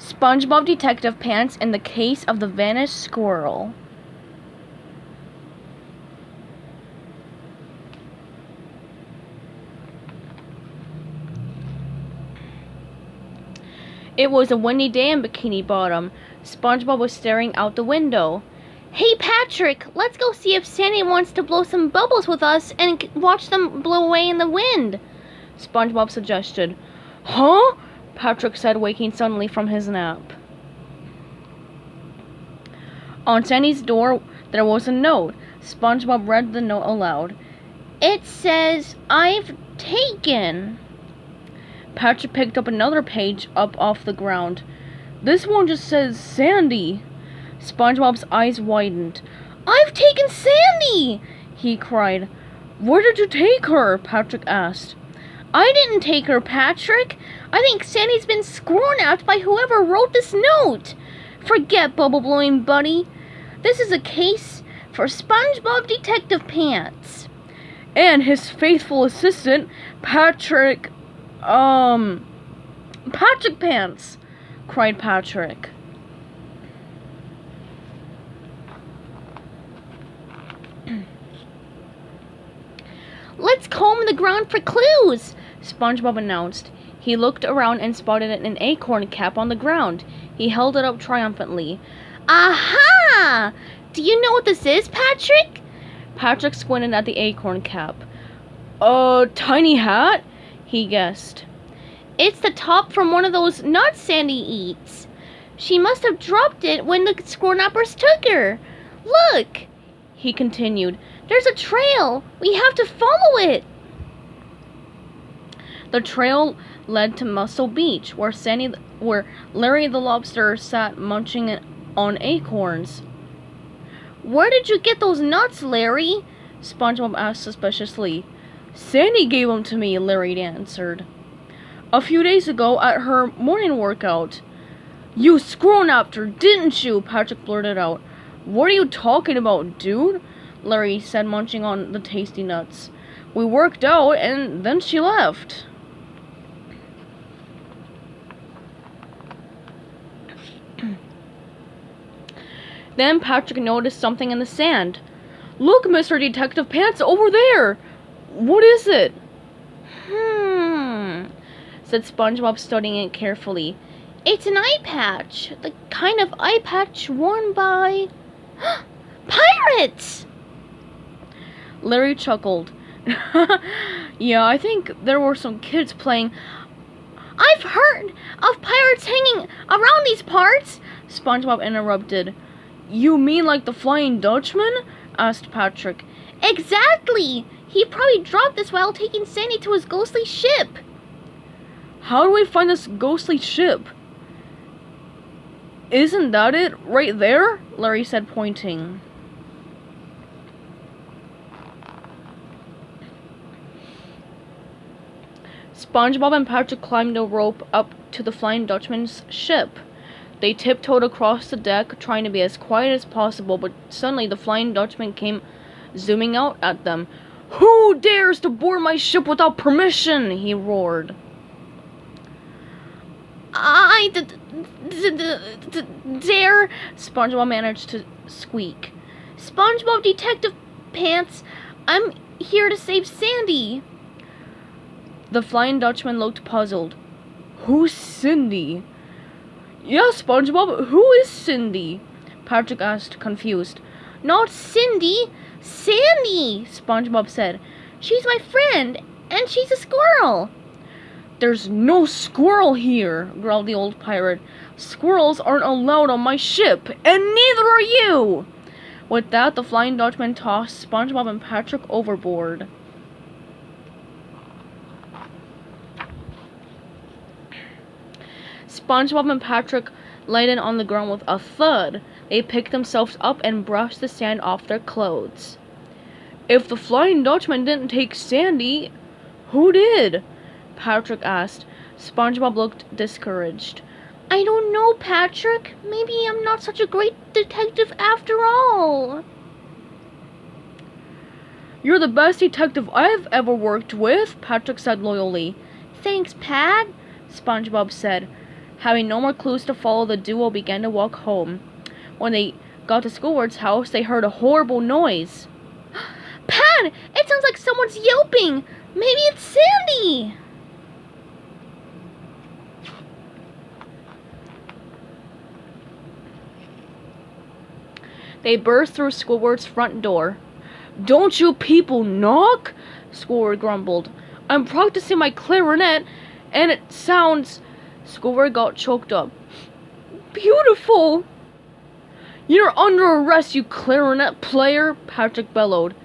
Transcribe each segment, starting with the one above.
SpongeBob Detective Pants in the Case of the Vanished Squirrel. It was a windy day in Bikini Bottom. SpongeBob was staring out the window. "Hey Patrick, let's go see if Sandy wants to blow some bubbles with us and watch them blow away in the wind," SpongeBob suggested. "Huh?" Patrick said, waking suddenly from his nap. On Sandy's door there was a note. SpongeBob read the note aloud. "It says, 'I've taken.'" Patrick picked up another page up off the ground. "This one just says Sandy." SpongeBob's eyes widened. "I've taken Sandy!" he cried. "Where did you take her?" Patrick asked. "I didn't take her, Patrick. I think Sandy's been squirrel-napped by whoever wrote this note. Forget bubble-blowing, buddy. This is a case for SpongeBob Detective Pants." "And his faithful assistant, Patrick Pants," cried Patrick. "Let's comb the ground for clues," SpongeBob announced. He looked around and spotted an acorn cap on the ground. He held it up triumphantly. "Aha! Do you know what this is, Patrick?" Patrick squinted at the acorn cap. "A tiny hat?" he guessed. "It's the top from one of those nuts Sandy eats. She must have dropped it when the squirrel-nappers took her. Look," he continued. "There's a trail. We have to follow it." The trail led to Mussel Beach, where Larry the lobster sat munching on acorns. "Where did you get those nuts, Larry?" SpongeBob asked suspiciously. "Sandy gave them to me," Larry answered. "A few days ago at her morning workout." "You squirrel-napped her, didn't you?" Patrick blurted out. "What are you talking about, dude?" Larry said, munching on the tasty nuts. "We worked out, and then she left." Then Patrick noticed something in the sand. "Look, Mr. Detective Pants, over there!" "What is it?" Said SpongeBob, studying it carefully. "It's an eye patch. The kind of eye patch worn by pirates!" Larry chuckled. "Yeah, I think there were some kids playing." "I've heard of pirates hanging around these parts," SpongeBob interrupted. "You mean like the Flying Dutchman?" asked Patrick. "Exactly! He probably dropped this while taking Sandy to his ghostly ship." "How do we find this ghostly ship?" "Isn't that it, right there?" Larry said, pointing. SpongeBob and Patrick climbed a rope up to the Flying Dutchman's ship. They tiptoed across the deck, trying to be as quiet as possible, but suddenly the Flying Dutchman came zooming out at them. "Who dares to board my ship without permission?" he roared. "I dare," SpongeBob managed to squeak. "SpongeBob Detective Pants, I'm here to save Sandy." The Flying Dutchman looked puzzled. "Who's Cindy?" "Yeah, SpongeBob, who is Cindy?" Patrick asked, confused. "Not Cindy, Sandy," SpongeBob said. "She's my friend, and she's a squirrel." "There's no squirrel here," growled the old pirate. "Squirrels aren't allowed on my ship, and neither are you!" With that, the Flying Dutchman tossed SpongeBob and Patrick overboard. SpongeBob and Patrick lighted on the ground with a thud. They picked themselves up and brushed the sand off their clothes. "If the Flying Dutchman didn't take Sandy, who did?" Patrick asked. SpongeBob looked discouraged. "I don't know, Patrick. Maybe I'm not such a great detective after all." "You're the best detective I've ever worked with," Patrick said loyally. "Thanks, Pat," SpongeBob said. Having no more clues to follow, the duo began to walk home. When they got to Squidward's house, they heard a horrible noise. Pat! It sounds like someone's yelping! Maybe it's Sandy! They burst through Squidward's front door. Don't you people knock? Squidward grumbled. I'm practicing my clarinet, and it sounds... Squidward got choked up. Beautiful! You're under arrest, you clarinet player, Patrick bellowed.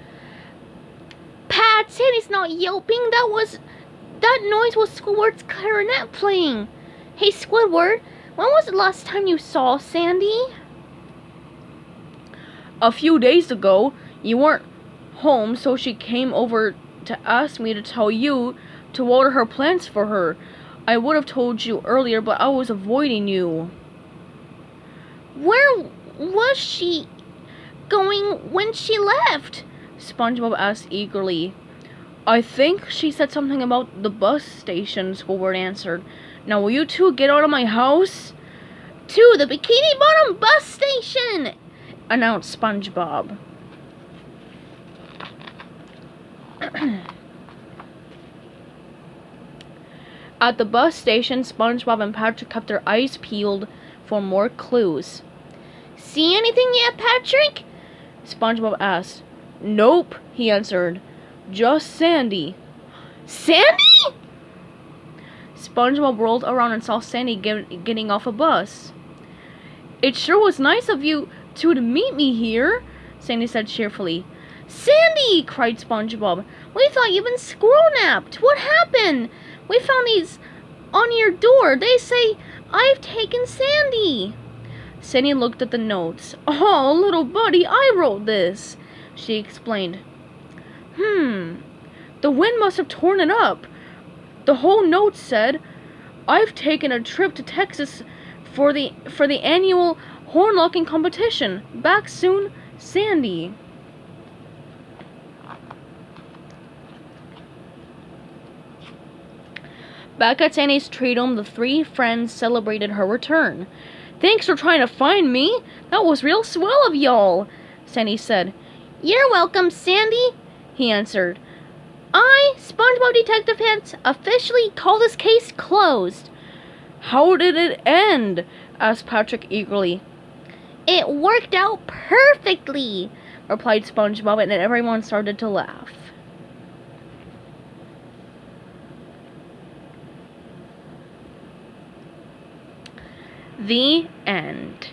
Pat, Sandy's not yelping. That noise was Squidward's clarinet playing. Hey, Squidward, when was the last time you saw Sandy? A few days ago. You weren't home, so she came over to ask me to tell you to water her plants for her. I would have told you earlier, but I was avoiding you. Where was she going when she left? SpongeBob asked eagerly. I think she said something about the bus station, Squidward answered. Now will you two get out of my house? To the Bikini Bottom bus station, announced SpongeBob. At the bus station, SpongeBob and Patrick kept their eyes peeled for more clues. See anything yet, Patrick? SpongeBob asked. Nope, he answered. Just Sandy. Sandy? SpongeBob rolled around and saw Sandy getting off a bus. It sure was nice of you two to meet me here, Sandy said cheerfully. Sandy! Cried SpongeBob. We thought you'd been squirrel-napped. What happened? We found these on your door. They say, I've taken Sandy. Sandy looked at the notes. Oh, little buddy, I wrote this, she explained. The wind must have torn it up. The whole note said, I've taken a trip to Texas for the annual horn locking competition. Back soon, Sandy. Back at Sandy's Treedom, the three friends celebrated her return. Thanks for trying to find me. That was real swell of y'all, Sandy said. You're welcome, Sandy, he answered. I, SpongeBob DetectivePants, officially call this case closed. How did it end? Asked Patrick eagerly. It worked out perfectly, replied SpongeBob, and everyone started to laugh. The end.